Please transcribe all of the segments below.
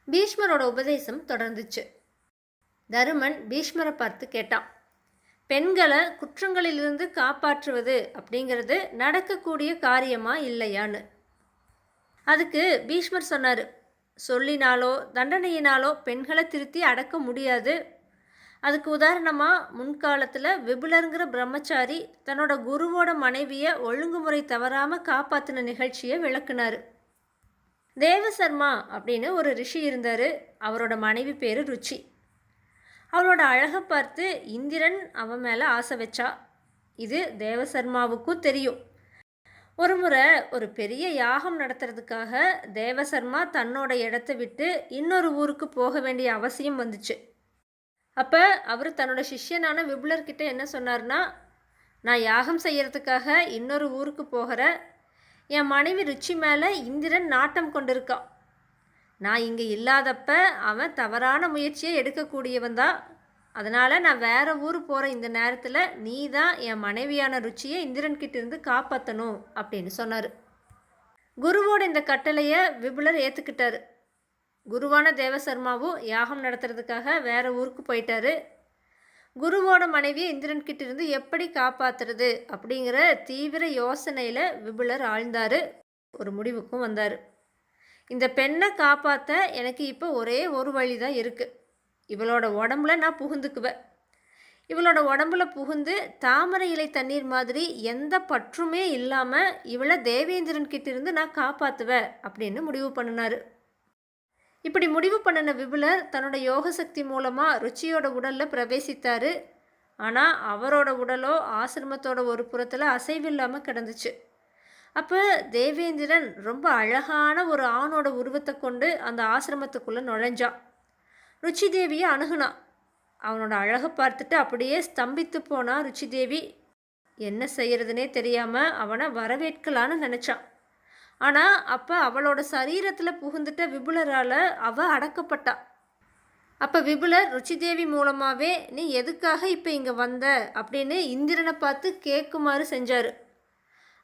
பீஷ்மரோட உபதேசம் தொடர்ந்துச்சு. தருமன் பீஷ்மரை பார்த்து கேட்டான், பெண்களை குற்றங்களிலிருந்து காப்பாற்றுவது அப்படிங்கிறது நடக்கக்கூடிய காரியமா இல்லையான்னு. அதுக்கு பீஷ்மர் சொன்னார், சொல்லினாலோ தண்டனையினாலோ பெண்களை திருத்தி அடக்க முடியாது. அதுக்கு உதாரணமாக முன்காலத்தில் விபுலருங்கிற பிரம்மச்சாரி தன்னோட குருவோட மனைவியை ஒழுங்குமுறை தவறாமல் காப்பாற்றின நிகழ்ச்சியை விளக்குனார். தேவசர்மா அப்படின்னு ஒரு ரிஷி இருந்தார். அவரோட மனைவி பேர் ருச்சி. அவளோட அழகை பார்த்து இந்திரன் அவன் மேலே ஆசை வச்சா. இது தேவசர்மாவுக்கும் தெரியும். ஒரு முறை ஒரு பெரிய யாகம் நடத்துறதுக்காக தேவசர்மா தன்னோட இடத்த விட்டு இன்னொரு ஊருக்கு போக வேண்டிய அவசியம் வந்துச்சு. அப்போ அவர் தன்னோட சிஷ்யனான விபுலர்கிட்ட என்ன சொன்னார்னா, நான் யாகம் செய்யறதுக்காக இன்னொரு ஊருக்கு போகிறேன். என் மனைவி ருச்சி மேலே இந்திரன் நாட்டம் கொண்டிருக்கான். நான் இங்கே இல்லாதப்ப அவன் தவறான முயற்சியை எடுக்கக்கூடியவன் தான். அதனால் நான் வேறு ஊர் போகிற இந்த நேரத்தில் நீ தான் என் மனைவியான ருச்சியை இந்திரன்கிட்ட இருந்து காப்பாற்றணும் அப்படின்னு சொன்னார். குருவோட இந்த கட்டளையை விபுலர் ஏற்றுக்கிட்டார். குருவான தேவசர்மாவும் யாகம் நடத்துறதுக்காக வேறு ஊருக்கு போயிட்டாரு. குருவோட மனைவியை இந்திரன்கிட்ட இருந்து எப்படி காப்பாற்றுறது அப்படிங்கிற தீவிர யோசனையில் விபுலர் ஆழ்ந்தார். ஒரு முடிவுக்கும் வந்தார். இந்த பெண்ணை காப்பாற்ற எனக்கு இப்போ ஒரே ஒரு வழி தான் இருக்குது. இவளோட உடம்புல நான் புகுந்துக்குவேன். இவளோட உடம்புல புகுந்து தாமரை இலை தண்ணீர் மாதிரி எந்த பற்றுமே இல்லாமல் இவளை தேவேந்திரன்கிட்ட இருந்து நான் காப்பாற்றுவேன் அப்படின்னு முடிவு பண்ணினார். இப்படி முடிவு பண்ணின விபுலர் தன்னோட யோக சக்தி மூலமாக ருச்சியோட உடலில் பிரவேசித்தார். ஆனால் அவரோட உடலோ ஆசிரமத்தோட ஒரு புறத்தில் அசைவில்லாமல் கிடந்துச்சு. அப்போ தேவேந்திரன் ரொம்ப அழகான ஒரு ஆணோட உருவத்தை கொண்டு அந்த ஆசிரமத்துக்குள்ளே நுழைஞ்சான். ருச்சி தேவியை அணுகுனான். அவனோட அழகை பார்த்துட்டு அப்படியே ஸ்தம்பித்து போனா ருச்சி தேவி. என்ன செய்யறதுனே தெரியாமல் அவனை வரவேற்கலான்னு நினச்சான். ஆனால் அப்போ அவளோட சரீரத்தில் புகுந்துட்ட விபுலரால் அவள் அடக்கப்பட்டா. அப்போ விபுலர் ருச்சி தேவி மூலமாகவே நீ எதுக்காக இப்போ இங்கே வந்த அப்படின்னு இந்திரனை பார்த்து கேட்குமாறு செஞ்சார்.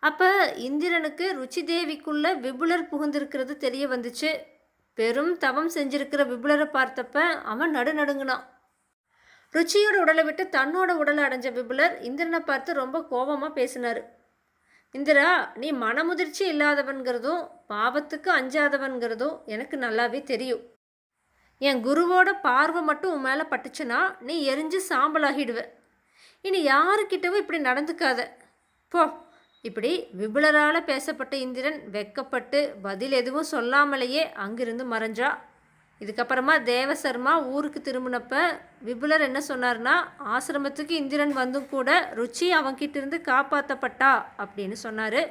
அப்போ இந்திரனுக்கு ருச்சி தேவிக்குள்ளே விபுலர் புகுந்திருக்கிறது தெரிய வந்துச்சு. பெரும் தவம் செஞ்சிருக்கிற விபுலரை பார்த்தப்ப அவன் நடுநடுங்கினான். ருச்சியோட உடலை விட்டு தன்னோட உடலை அடைஞ்ச விபுலர் இந்திரனை பார்த்து ரொம்ப கோபமாக பேசினார். இந்திரா, நீ மனமுதிர்ச்சி இல்லாதவன்கிறதும் பாவத்துக்கு அஞ்சாதவன்கிறதும் எனக்கு நல்லாவே தெரியும். என் குருவோட பார்வை மட்டும் உன் மேலே பட்டுச்சுன்னா நீ எரிஞ்சு சாம்பலாகிடுவ. இனி யாருக்கிட்டவும் இப்படி நடந்துக்காத போ. இப்படி விபுலரால் பேசப்பட்ட இந்திரன் வெக்கப்பட்டு பதில் எதுவும் சொல்லாமலேயே அங்கிருந்து மறைஞ்சா. இதுக்கப்புறமா தேவசர்மா ஊருக்கு திரும்பினப்ப விபுலர் என்ன சொன்னார்னா, ஆசிரமத்துக்கு இந்திரன் வந்தும் கூட ருச்சி அவன்கிட்ட இருந்து காப்பாற்றப்பட்டா அப்படின்னு சொன்னார்.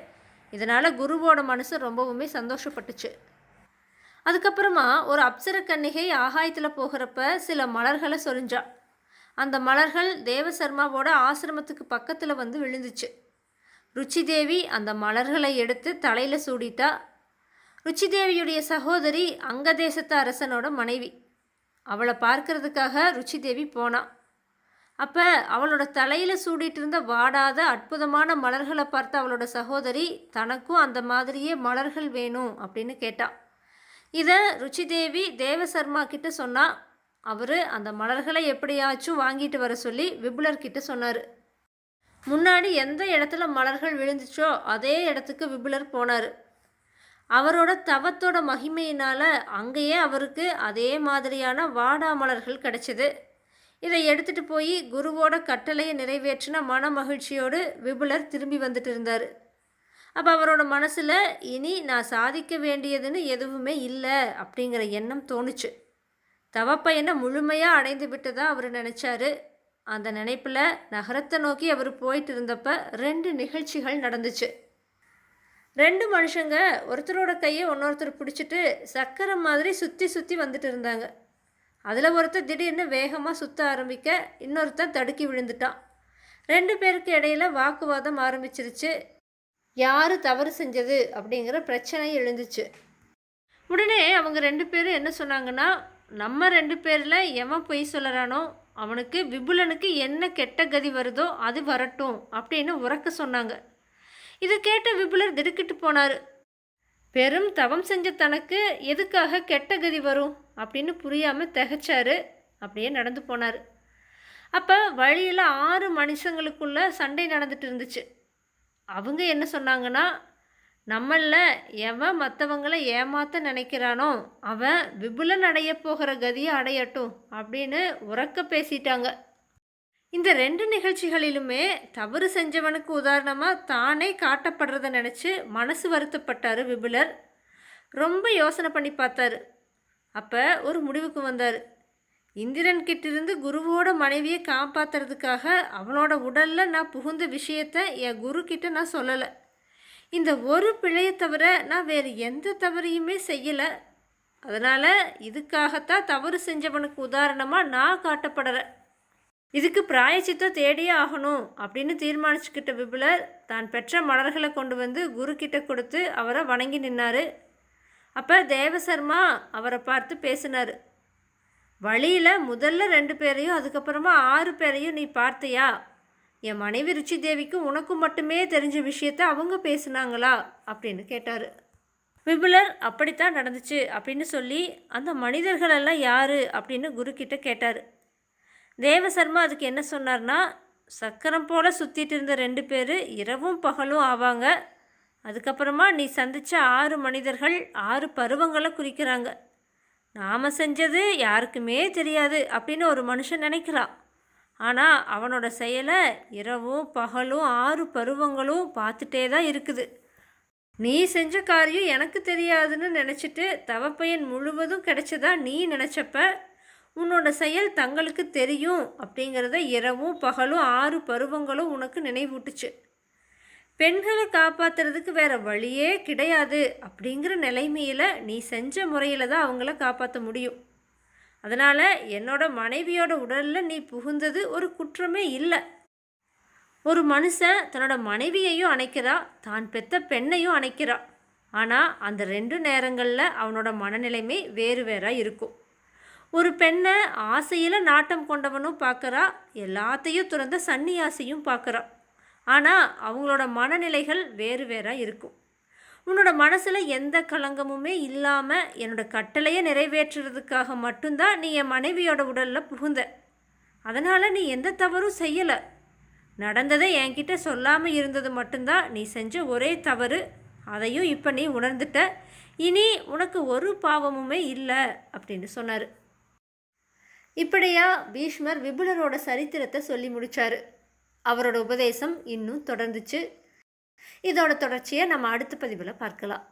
இதனால் குருவோட மனசு ரொம்பவுமே சந்தோஷப்பட்டுச்சு. அதுக்கப்புறமா ஒரு அப்சர கன்னிகை ஆகாயத்தில் போகிறப்ப சில மலர்களை சொரிஞ்சா. அந்த மலர்கள் தேவசர்மாவோட ஆசிரமத்துக்கு பக்கத்தில் வந்து விழுந்துச்சு. ருச்சி தேவி அந்த மலர்களை எடுத்து தலையில் சூடிட்டா. ருச்சி தேவியுடைய சகோதரி அங்கதேசத்து அரசனோட மனைவி. அவளை பார்க்கறதுக்காக ருச்சி தேவி போனான். அப்போ அவளோட தலையில் சூடிட்டு இருந்த வாடாத அற்புதமான மலர்களை பார்த்து அவளோட சகோதரி தனக்கும் அந்த மாதிரியே மலர்கள் வேணும் அப்படின்னு கேட்டாள். இதை ருச்சி தேவி தேவசர்மா கிட்ட சொன்னால் அவர் அந்த மலர்களை எப்படியாச்சும் வாங்கிட்டு வர சொல்லி விபுலர்கிட்ட சொன்னார். முன்னாடி எந்த இடத்துல மலர்கள் விழுந்துச்சோ அதே இடத்துக்கு விபுலர் போனார். அவரோட தவத்தோட மகிமையினால் அங்கேயே அவருக்கு அதே மாதிரியான வாடாமலர்கள் கிடைச்சிது. இதை எடுத்துகிட்டு போய் குருவோட கட்டளையை நிறைவேற்றின மன மகிழ்ச்சியோடு விபுலர் திரும்பி வந்துட்டு இருந்தார். அப்போ அவரோட மனசில் இனி நான் சாதிக்க வேண்டியதுன்னு எதுவுமே இல்லை அப்படிங்கிற எண்ணம் தோணுச்சு. தவப்பயனை முழுமையாக அடைந்து விட்டதாக அவர் நினச்சாரு. அந்த நினைப்பில் நகரத்தை நோக்கி அவர் போயிட்டு இருந்தப்ப 2 நிகழ்ச்சிகள் நடந்துச்சு. 2 மனுஷங்க ஒருத்தரோட கையை இன்னொருத்தர் பிடிச்சிட்டு சக்கரை மாதிரி சுற்றி சுற்றி வந்துட்டு இருந்தாங்க. அதில் ஒருத்தர் திடீர்னு வேகமாக சுற்ற ஆரம்பிக்க இன்னொருத்தர் தடுக்கி விழுந்துட்டான். 2 பேருக்கு இடையில வாக்குவாதம் ஆரம்பிச்சிருச்சு. யார் தவறு செஞ்சது அப்படிங்கிற பிரச்சனை எழுந்துச்சு. உடனே அவங்க 2 பேரும் என்ன சொன்னாங்கன்னா, நம்ம 2 பேரில் எவன் பொய் சொல்லறானோ அவனுக்கு விபுலனுக்கு என்ன கெட்ட கதி வருதோ அது வரட்டும் அப்படின்னு உரக்க சொன்னாங்க. இதை கேட்ட விபுலர் திடுக்கிட்டு போனார். பெரும் தவம் செஞ்ச தனக்கு எதுக்காக கெட்ட கதி வரும் அப்படின்னு புரியாமல் திகைச்சாரு. அப்படியே நடந்து போனார். அப்போ வழியில் 6 மனுஷங்களுக்குள்ள சண்டை நடந்துட்டு இருந்துச்சு. அவங்க என்ன சொன்னாங்கன்னா, நம்மள எவன் மற்றவங்களை ஏமாத்த நினைக்கிறானோ அவன் விபுலன் அடைய போகிற கதியை அடையட்டும் அப்படின்னு உரக்க பேசிட்டாங்க. இந்த 2 நிகழ்ச்சிகளிலுமே தவறு செஞ்சவனுக்கு உதாரணமாக தானே காட்டப்படுறத நினச்சி மனசு வருத்தப்பட்டார் விபுலர். ரொம்ப யோசனை பண்ணி பார்த்தாரு. அப்போ ஒரு முடிவுக்கு வந்தார். இந்திரன் கிட்டிருந்து குருவோட மனைவியை காப்பாற்றுறதுக்காக அவனோட உடலில் நான் புகுந்த விஷயத்தை என் குரு கிட்ட நான் சொல்லலை. இந்த ஒரு பிழையை தவிர நான் வேறு எந்த தவறையுமே செய்யலை. அதனால் இதுக்காகத்தான் தவறு செஞ்சவனுக்கு உதாரணமாக நான் காட்டப்படுறேன். இதுக்கு பிராயச்சித்தம் தேடியே ஆகணும் அப்படின்னு தீர்மானிச்சுக்கிட்ட விபுலர் தான் பெற்ற மலர்களை கொண்டு வந்து குரு கிட்ட கொடுத்து அவரை வணங்கி நின்னார். அப்போ தேவசர்மா அவரை பார்த்து பேசினார். வழியில் முதல்ல 2 பேரையும் அதுக்கப்புறமா 6 பேரையும் நீ பார்த்தியா? என் மனைவி ருச்சி தேவிக்கு உனக்கும் மட்டுமே தெரிஞ்ச விஷயத்த அவங்க பேசுனாங்களா அப்படின்னு கேட்டார். விபுலர் அப்படித்தான் நடந்துச்சு அப்படின்னு சொல்லி அந்த மனிதர்களெல்லாம் யார் அப்படின்னு குரு கிட்ட கேட்டார். தேவசர்மா அதுக்கு என்ன சொன்னார்னா, சக்கரம் போல் சுற்றிட்டு இருந்த 2 பேர் இரவும் பகலும் ஆவாங்க. அதுக்கப்புறமா நீ சந்தித்த 6 மனிதர்கள் 6 பருவங்களை குறிக்கிறாங்க. நாம் செஞ்சது யாருக்குமே தெரியாது அப்படின்னு ஒரு மனுஷன் நினைக்கிறான். ஆனால் அவனோட செயலை இரவும் பகலும் 6 பருவங்களும் பார்த்துட்டே தான் இருக்குது. நீ செஞ்ச காரியம் எனக்கு தெரியாதுன்னு நினச்சிட்டு தவப்பயன் முழுவதும் கிடைச்சதா நீ நினச்சப்ப உன்னோட செயல் தங்களுக்கு தெரியும் அப்படிங்கிறத இரவும் பகலும் 6 பருவங்களும் உனக்கு நினைவூட்டுச்சு. பெண்களை காப்பாற்றுறதுக்கு வேறு வழியே கிடையாது அப்படிங்கிற நிலைமையில் நீ செஞ்ச முறையில் தான் அவங்கள காப்பாற்ற முடியும். அதனால் என்னோட மனைவியோட உடலில் நீ புகுந்தது ஒரு குற்றமே இல்லை. ஒரு மனுஷன் தன்னோட மனைவியையும் அணைக்கிறா, தான் பெற்ற பெண்ணையும் அணைக்கிறா. ஆனால் அந்த 2 நேரங்களில் அவனோட மனநிலைமை வேறு வேறாக இருக்கும். ஒரு பெண்ணை ஆசையில் நாட்டம் கொண்டவனும் பார்க்குறா, எல்லாத்தையும் துறந்த சன்னியாசியும் பார்க்குறா. ஆனால் அவங்களோட மனநிலைகள் வேறு வேறாக இருக்கும். உன்னோட மனசில் எந்த களங்கமுமே இல்லாமல் என்னோட கட்டளையை நிறைவேற்றுறதுக்காக மட்டும்தான் நீ என் மனைவியோட உடலில் புகுந்த. அதனால் நீ எந்த தவறும் செய்யலை. நடந்ததை என்கிட்ட சொல்லாமல் இருந்தது மட்டும்தான் நீ செஞ்ச ஒரே தவறு. அதையும் இப்போ நீ உணர்ந்துட்ட. இனி உனக்கு ஒரு பாவமுமே இல்லை அப்படின்னு சொன்னார். இப்படியா பீஷ்மர் விபுலரோட சரித்திரத்தை சொல்லி முடித்தார். அவரோட உபதேசம் இன்னும் தொடர்ந்துச்சு. இதோட தொடர்ச்சியை நம்ம அடுத்த பதிவில் பார்க்கலாம்.